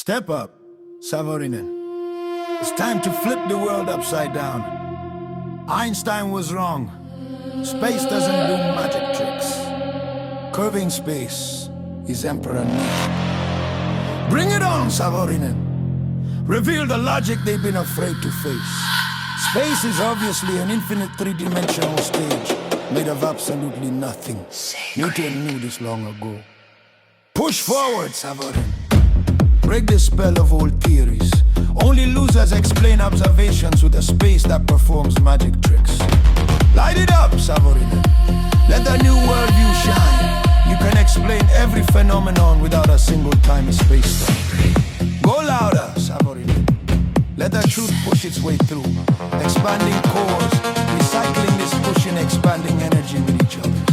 Step up, Savorinen. It's time to flip the world upside down. Einstein was wrong. Space doesn't do magic tricks. Curving space is Emperor Need. Bring it on, Savorinen. Reveal the logic they've been afraid to face. Space is obviously an infinite three-dimensional stage made of absolutely nothing. Newton knew this long ago. Push forward, Savorinen. Break the spell of old theories. Only losers explain observations with a space that performs magic tricks. Light it up, Savorinen. Let the new worldview shine. You can explain every phenomenon without a single time in space-time. Go louder, Savorinen. Let the truth push its way through. Expanding cores, recycling this pushing, expanding energy with each other.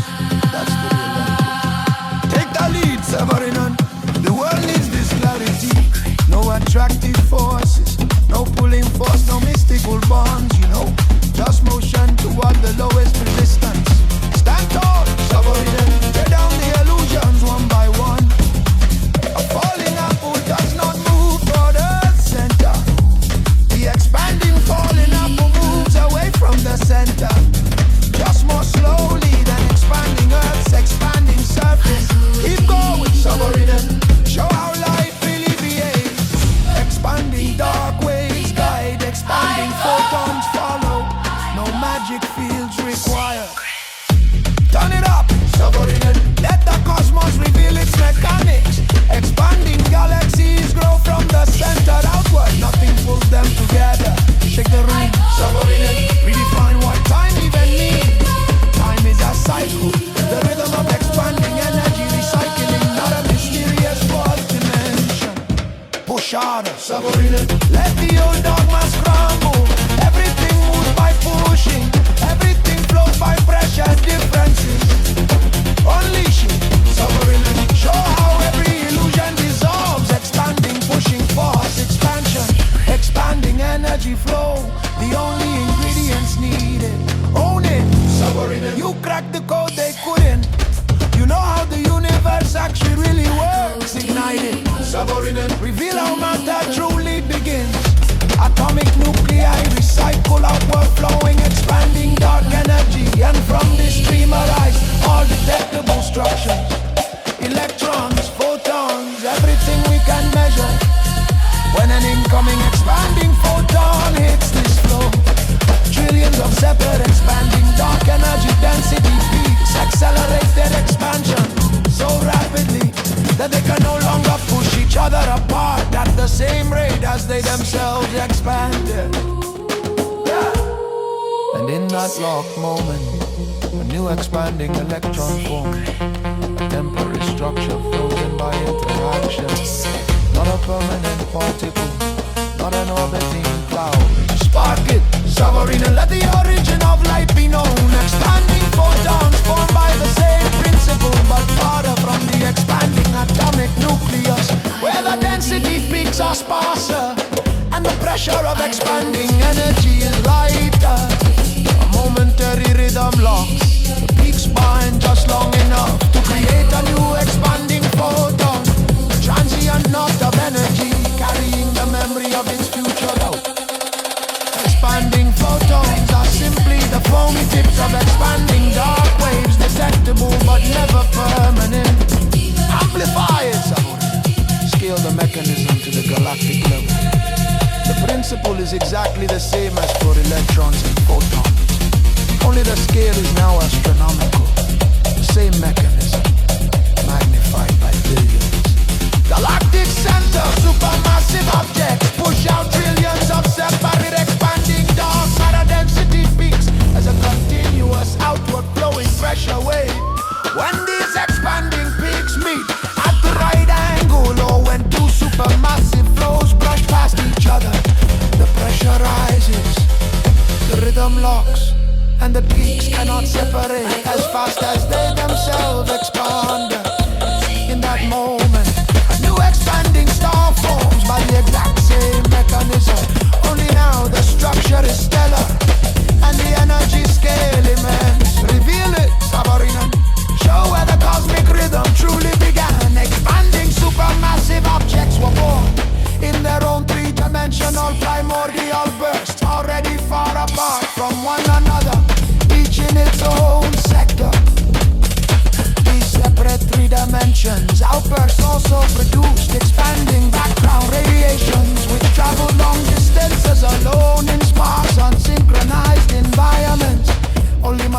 That's the real energy. Take the lead, Savorinen. The world needs this clarity. No attractive forces, no pulling force, no mystical bonds, just motion toward the lowest resistance. Stand tall, Savorinen. Tear down the illusions one by one. A falling apple does not move for the center. The expanding falling apple moves away from the center. Just more slowly than expanding Earth's expanding surface. Keep going, Savorinen. Show how life really behaves. Expanding dark waves guide, expanding photons follow. No magic fields required. Turn it up, Savorinen. Let the cosmos reveal its mechanics. Expanding galaxies grow from the center outward. Nothing pulls them together. Shake the room, Savorinen. Redefine what time even means. Time is a cycle, the rhythm of expanding energy, recycling, not a mysterious fourth dimension. Push harder, Savorinen. Let the old dogmas crumble. Everything moves by pushing. Everything flows by pressure differences. Unleash it, Savorinen. Show how every illusion dissolves. Expanding, pushing force, expansion. Expanding energy flow. The only ingredients needed. Own it, Savorinen. You cracked the code they couldn't. You know how the universe actually really works. Ignite it, Savorinen. Reveal how matter truly begins. Atomic nuclei recycle outward flowing, expanding dark energy. And from this stream arise all detectable structures. Electrons, photons, everything we can measure. When an incoming expanding photon hits this flow, trillions of separate expanding dark energy density peaks accelerate their expansion so rapidly that they can no longer push each other apart at the same rate as they themselves expanded. And in that locked moment, a new expanding electron forms. A temporary structure frozen by interaction. Not a permanent particle, not an orbiting cloud. Spark it, Savorinen, let the origin of light be known. Expanding photons formed by the same principle, but farther from the expanding atomic nucleus, where the density peaks are sparser, and the pressure of expanding energy is lighter. A momentary rhythm locks, the peaks bind just long enough to create a new expanding photon. A transient knot of energy, carrying the memory of its future out. Expanding photons are simply the foamy tips of expanding dark waves, detectable but never permanent. Amplify it, Savorinen. Scale the mechanism to the galactic level. The principle is exactly the same as for electrons and photons. Only the scale is now astronomical. The same mechanism, magnified by billions. Galactic center, supermassive objects push out trillions of separate expanding dark matter density peaks as a continuous outward flowing pressure wave. When these expanding peaks meet at the right angle, or when two supermassive flows brush past each other, the pressure rises, the rhythm locks, and the peaks cannot separate as fast as they themselves expand. In that moment, a new expanding star forms by the exact same mechanism. Only now the structure is stellar and the energy scale immense. Reveal it, Savorinen. Show where the cosmic rhythm truly began. Expanding supermassive objects were born.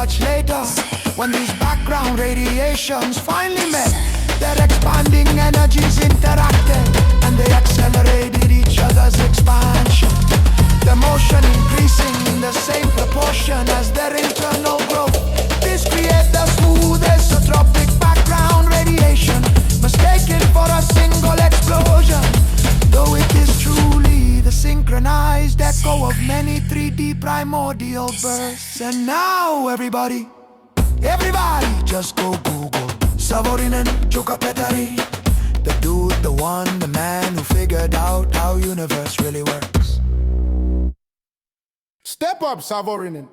much later, when these background radiations finally met, their expanding energies interacted, and they accelerated each other's expansion. The motion increasing in the same proportion as their internal growth. This creates the smoothest tropic background radiation, mistaken for a single explosion, though it is truly the synchronized echo of many 3D primordial bursts. And now everybody just go Google Savorinen Mechanics, the dude, the one, the man who figured out how universe really works. Step up, Savorinen.